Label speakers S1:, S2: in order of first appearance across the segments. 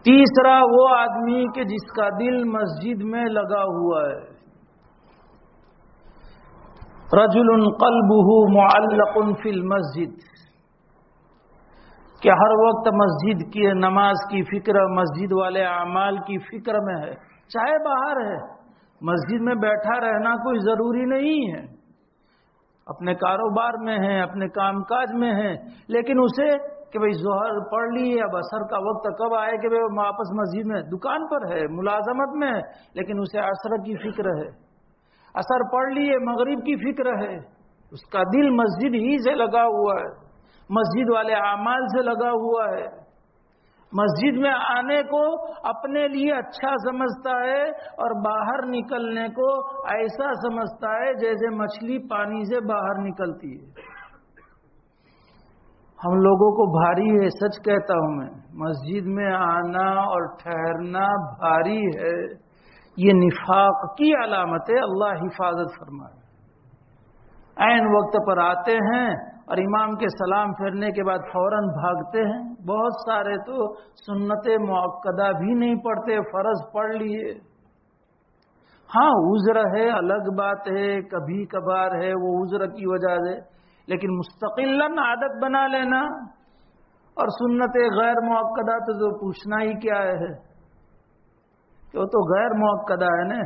S1: تیسرا وہ آدمی کہ جس کا دل مسجد میں لگا ہوا ہے. رجل قلبه معلق فی المسجد، کہ ہر وقت مسجد کی نماز کی فکر، مسجد والے اعمال کی فکر میں ہے، چاہے باہر ہے، مسجد میں بیٹھا رہنا کوئی ضروری نہیں ہے، اپنے کاروبار میں ہے، اپنے کام کاج میں ہے، لیکن اسے کہ بھئی ظہر پڑھ لی، اب عصر کا وقت کب آئے کہ بھئی واپس مسجد میں، دکان پر ہے، ملازمت میں ہے، لیکن اسے عصر کی فکر ہے، عصر پڑھ لیے، مغرب کی فکر ہے، اس کا دل مسجد ہی سے لگا ہوا ہے، مسجد والے اعمال سے لگا ہوا ہے، مسجد میں آنے کو اپنے لیے اچھا سمجھتا ہے اور باہر نکلنے کو ایسا سمجھتا ہے جیسے مچھلی پانی سے باہر نکلتی ہے. ہم لوگوں کو بھاری ہے، سچ کہتا ہوں میں، مسجد میں آنا اور ٹھہرنا بھاری ہے، یہ نفاق کی علامت ہے. اللہ حفاظت فرمائے. عین وقت پر آتے ہیں اور امام کے سلام پھیرنے کے بعد فوراً بھاگتے ہیں. بہت سارے تو سنت مؤکدہ بھی نہیں پڑھتے، فرض پڑھ لیے. ہاں عذر ہے، الگ بات ہے، کبھی کبھار ہے، وہ عذر کی وجہ سے، لیکن مستقلاً عادت بنا لینا اور سنت غیر مؤکدہ تو پوچھنا ہی کیا ہے، کہ وہ تو غیر مؤکدہ ہے نا.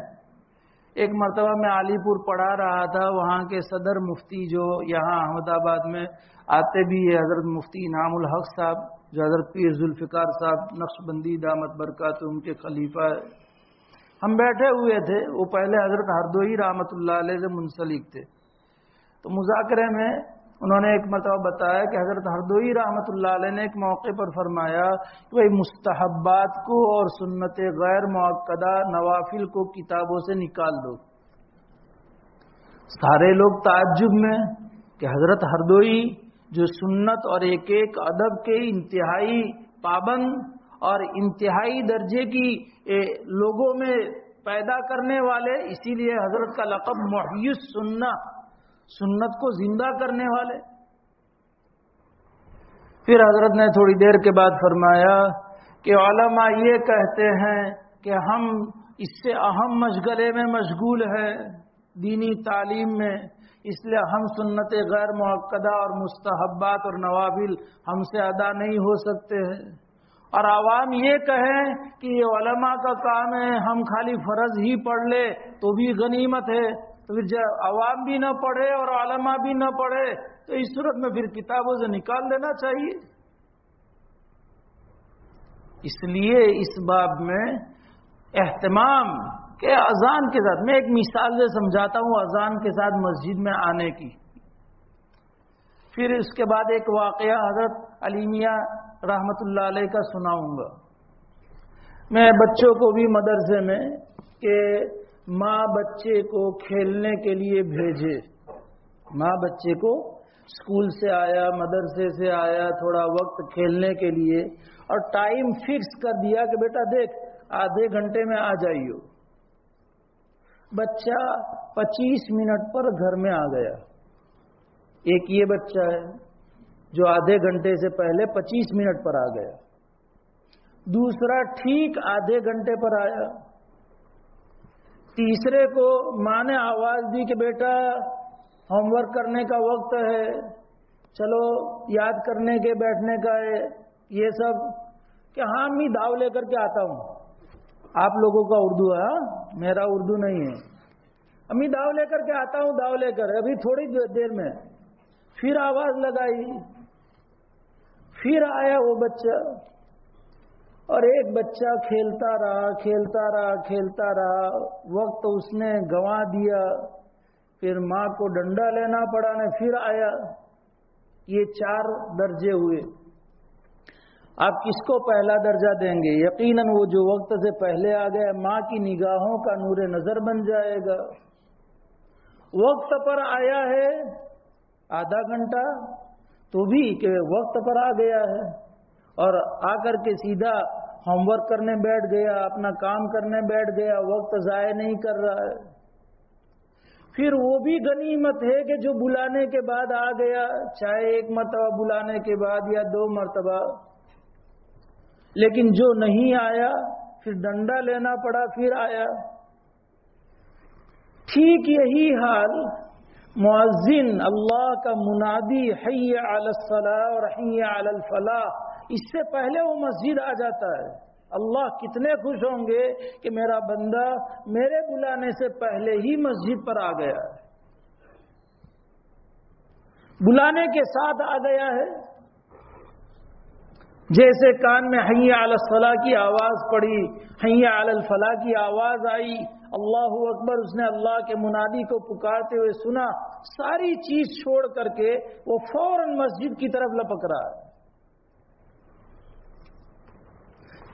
S1: ایک مرتبہ میں علی پور پڑھا رہا تھا، وہاں کے صدر مفتی جو یہاں احمد آباد میں آتے بھی ہے، حضرت مفتی انعام الحق صاحب، جو حضرت پیر ذوالفقار صاحب نقشبندی دامت برکاتہ ان کے خلیفہ ہے. ہم بیٹھے ہوئے تھے، وہ پہلے حضرت ہردوئی رحمۃ اللہ علیہ سے منسلک تھے، تو مذاکرے میں انہوں نے ایک مرتبہ بتایا کہ حضرت ہردوئی رحمۃ اللہ علیہ نے ایک موقع پر فرمایا کہ بھئی مستحبات کو اور سنت غیر مؤکدہ نوافل کو کتابوں سے نکال دو. سارے لوگ تعجب میں کہ حضرت ہردوئی جو سنت اور ایک ایک ادب کے انتہائی پابند اور انتہائی درجے کی لوگوں میں پیدا کرنے والے، اسی لیے حضرت کا لقب محیی السنہ، سنت کو زندہ کرنے والے. پھر حضرت نے تھوڑی دیر کے بعد فرمایا کہ علماء یہ کہتے ہیں کہ ہم اس سے اہم مشغلے میں مشغول ہیں دینی تعلیم میں، اس لیے ہم سنت غیر مؤکدہ اور مستحبات اور نوافل ہم سے ادا نہیں ہو سکتے ہیں. اور عوام یہ کہیں کہ یہ علماء کا کام ہے، ہم خالی فرض ہی پڑھ لے تو بھی غنیمت ہے، تو پھر جب عوام بھی نہ پڑھے اور علماء بھی نہ پڑھے تو اس صورت میں پھر کتابوں سے نکال دینا چاہیے. اس لیے اس باب میں اہتمام کہ اذان کے ساتھ، میں ایک مثال سے سمجھاتا ہوں اذان کے ساتھ مسجد میں آنے کی. پھر اس کے بعد ایک واقعہ حضرت علی میاں رحمت اللہ علیہ کا سناؤں گا. میں بچوں کو بھی مدرسے میں کہ ماں بچے کو کھیلنے کے لیے بھیجے، ماں بچے کو اسکول سے آیا، مدرسے سے آیا، تھوڑا وقت کھیلنے کے لیے، اور ٹائم فکس کر دیا کہ بیٹا دیکھ آدھے گھنٹے میں آ جائیو. بچہ 25 منٹ پر گھر میں آ گیا. ایک یہ بچہ ہے جو آدھے گھنٹے سے پہلے 25 منٹ پر آ گیا، دوسرا ٹھیک آدھے گھنٹے پر آیا، تیسرے کو ماں نے آواز دی کہ بیٹا ہوم ورک کرنے کا وقت ہے، چلو یاد کرنے کے بیٹھنے کا ہے، یہ سب کہ ہاں امی داؤ لے کر کے آتا ہوں. آپ لوگوں کا اردو ہے، میرا اردو نہیں ہے. امی داؤ لے کر کے آتا ہوں، داؤ لے کر ابھی تھوڑی دیر میں. پھر آواز لگائی، پھر آیا وہ بچہ، اور ایک بچہ کھیلتا رہا کھیلتا رہا کھیلتا رہا، وقت اس نے گنوا دیا. پھر ماں کو ڈنڈا لینا پڑا نے، پھر آیا. یہ 4 درجے ہوئے. آپ کس کو پہلا درجہ دیں گے؟ یقیناً وہ جو وقت سے پہلے آ گیا، ماں کی نگاہوں کا نور نظر بن جائے گا. وقت پر آیا ہے آدھا گھنٹہ تو بھی کہ وقت پر آ گیا ہے، اور آ کر کے سیدھا ہوم ورک کرنے بیٹھ گیا، اپنا کام کرنے بیٹھ گیا، وقت ضائع نہیں کر رہا ہے. پھر وہ بھی غنیمت ہے کہ جو بلانے کے بعد آ گیا، چاہے 1 مرتبہ بلانے کے بعد یا 2 مرتبہ. لیکن جو نہیں آیا پھر ڈنڈا لینا پڑا، پھر آیا۔ ٹھیک یہی حال مؤذن اللہ کا منادی حی علی الصلاۃ اور حی علی الفلاح، اس سے پہلے وہ مسجد آ جاتا ہے۔ اللہ کتنے خوش ہوں گے کہ میرا بندہ میرے بلانے سے پہلے ہی مسجد پر آ گیا ہے، بلانے کے ساتھ آ گیا ہے۔ جیسے کان میں حی علی الصلاۃ کی آواز پڑی، حی علی الفلاح کی آواز آئی، اللہ اکبر، اس نے اللہ کے منادی کو پکارتے ہوئے سنا، ساری چیز چھوڑ کر کے وہ فوراً مسجد کی طرف لپک رہا ہے۔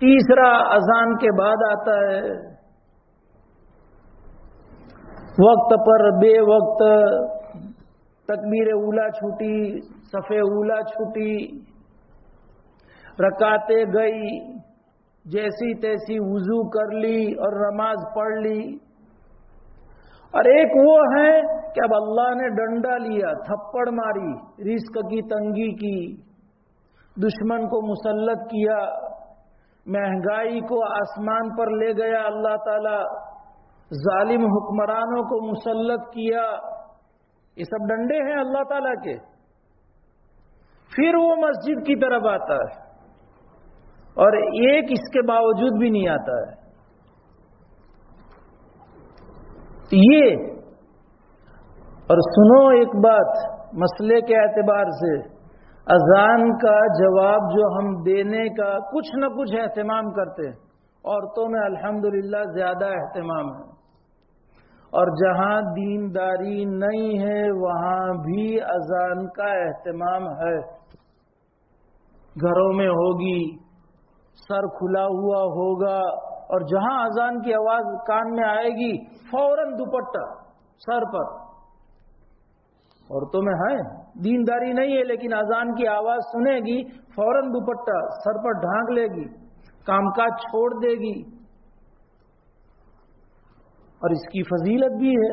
S1: تیسرا اذان کے بعد آتا ہے، وقت پر بے وقت تکبیر اولا چھوٹی، صف اولا چھوٹی، رکعتیں گئی، جیسی تیسی وضو کر لی اور نماز پڑھ لی۔ اور ایک وہ ہے کہ اب اللہ نے ڈنڈا لیا، تھپڑ ماری، رزق کی تنگی کی، دشمن کو مسلط کیا، مہنگائی کو آسمان پر لے گیا اللہ تعالی، ظالم حکمرانوں کو مسلط کیا۔ یہ سب ڈنڈے ہیں اللہ تعالیٰ کے۔ پھر وہ مسجد کی طرف آتا ہے اور ایک اس کے باوجود بھی نہیں آتا ہے۔ یہ اور سنو ایک بات مسئلے کے اعتبار سے، اذان کا جواب جو ہم دینے کا کچھ نہ کچھ اہتمام کرتے ہیں، عورتوں میں الحمدللہ زیادہ اہتمام ہے، اور جہاں دینداری نہیں ہے وہاں بھی اذان کا اہتمام ہے، گھروں میں ہوگی، سر کھلا ہوا ہوگا، اور جہاں اذان کی آواز کان میں آئے گی فوراً دوپٹہ سر پر۔ عورتوں میں ہے دینداری نہیں ہے لیکن اذان کی آواز سنے گی فوراً دوپٹہ سر پر ڈھانک لے گی، کام کاج چھوڑ دے گی، اور اس کی فضیلت بھی ہے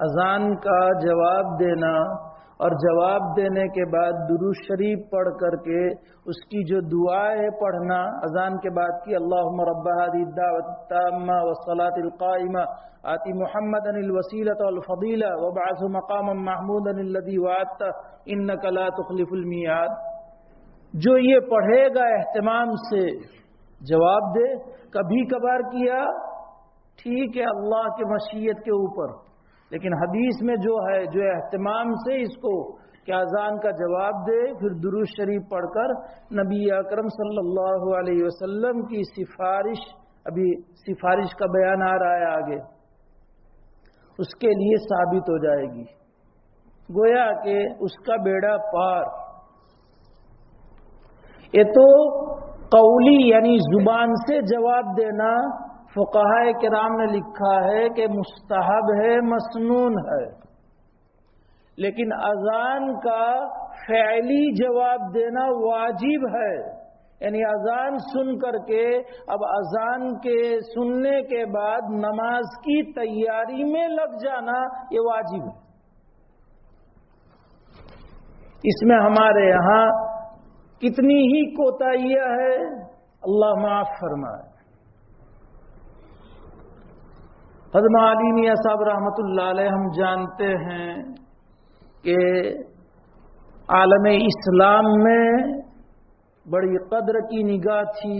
S1: اذان کا جواب دینا، اور جواب دینے کے بعد درود شریف پڑھ کر کے اس کی جو دعا ہے پڑھنا اذان کے بعد کی، اللہم رب هذه الدعوة التامة والصلاة القائمة آت محمدا الوسیلة والفضیلة وابعثه مقاما محمودا الذي وعدته انك لا تخلف الميعاد، جو یہ پڑھے گا اہتمام سے جواب دے۔ کبھی کبھار کیا ٹھیک ہے اللہ کے مشیت کے اوپر، لیکن حدیث میں جو ہے جو اہتمام سے اس کو کہ اذان کا جواب دے، پھر درود شریف پڑھ کر نبی اکرم صلی اللہ علیہ وسلم کی سفارش، ابھی سفارش کا بیان آ رہا ہے آگے، اس کے لیے ثابت ہو جائے گی، گویا کہ اس کا بیڑا پار۔ یہ تو قولی یعنی زبان سے جواب دینا فقہائے کرام نے لکھا ہے کہ مستحب ہے، مسنون ہے، لیکن اذان کا فعلی جواب دینا واجب ہے، یعنی اذان سن کر کے اب اذان کے سننے کے بعد نماز کی تیاری میں لگ جانا یہ واجب ہے۔ اس میں ہمارے یہاں کتنی ہی کوتاہیاں ہے، اللہ معاف فرمائے۔ حضرت علی میاں صاحب رحمۃ اللہ علیہ ہم جانتے ہیں کہ عالم اسلام میں بڑی قدر کی نگاہ تھی،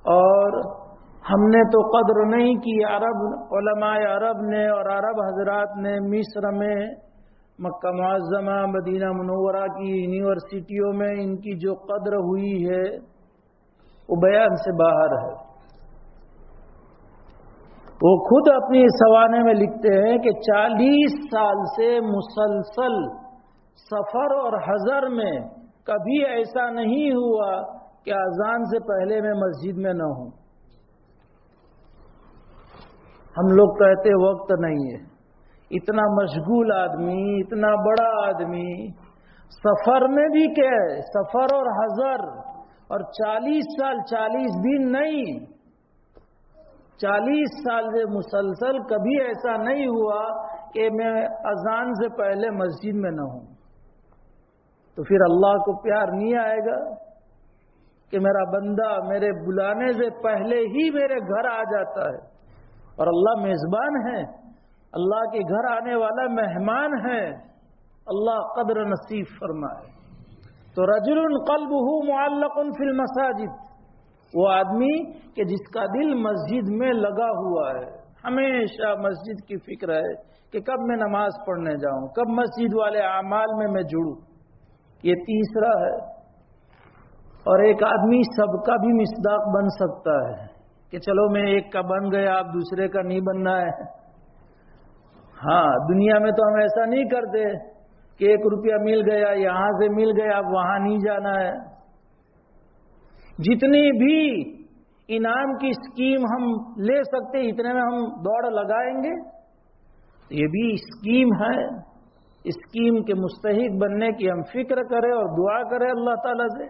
S1: اور ہم نے تو قدر نہیں کی، عرب علماء عرب نے اور عرب حضرات نے مصر میں، مکہ معظمہ، مدینہ منورہ کی یونیورسٹیوں میں ان کی جو قدر ہوئی ہے وہ بیان سے باہر ہے۔ وہ خود اپنی سوانے میں لکھتے ہیں کہ 40 سال سے مسلسل سفر اور حضر میں کبھی ایسا نہیں ہوا کہ اذان سے پہلے میں مسجد میں نہ ہوں۔ ہم لوگ کہتے وقت نہیں ہے، اتنا مشغول آدمی، اتنا بڑا آدمی، سفر میں بھی کیا ہے، سفر اور حضر، اور 40 سال 40 دن نہیں، 40 سال سے مسلسل کبھی ایسا نہیں ہوا کہ میں اذان سے پہلے مسجد میں نہ ہوں۔ تو پھر اللہ کو پیار نہیں آئے گا؟ کہ میرا بندہ میرے بلانے سے پہلے ہی میرے گھر آ جاتا ہے، اور اللہ میزبان ہے، اللہ کے گھر آنے والا مہمان ہے، اللہ قدر نصیب فرمائے۔ تو رجل قلبہ معلق فی المساجد، وہ آدمی کہ جس کا دل مسجد میں لگا ہوا ہے، ہمیشہ مسجد کی فکر ہے کہ کب میں نماز پڑھنے جاؤں، کب مسجد والے اعمال میں جڑوں۔ یہ تیسرا ہے۔ اور ایک آدمی سب کا بھی مصداق بن سکتا ہے کہ چلو میں ایک کا بن گیا، اب دوسرے کا نہیں بننا ہے۔ ہاں، دنیا میں تو ہم ایسا نہیں کرتے کہ 1 روپیہ مل گیا، یہاں سے مل گیا، اب وہاں نہیں جانا ہے۔ جتنی بھی انعام کی اسکیم ہم لے سکتے اتنے میں ہم دوڑ لگائیں گے۔ یہ بھی اسکیم ہے، اسکیم کے مستحق بننے کی ہم فکر کریں اور دعا کریں اللہ تعالیٰ سے۔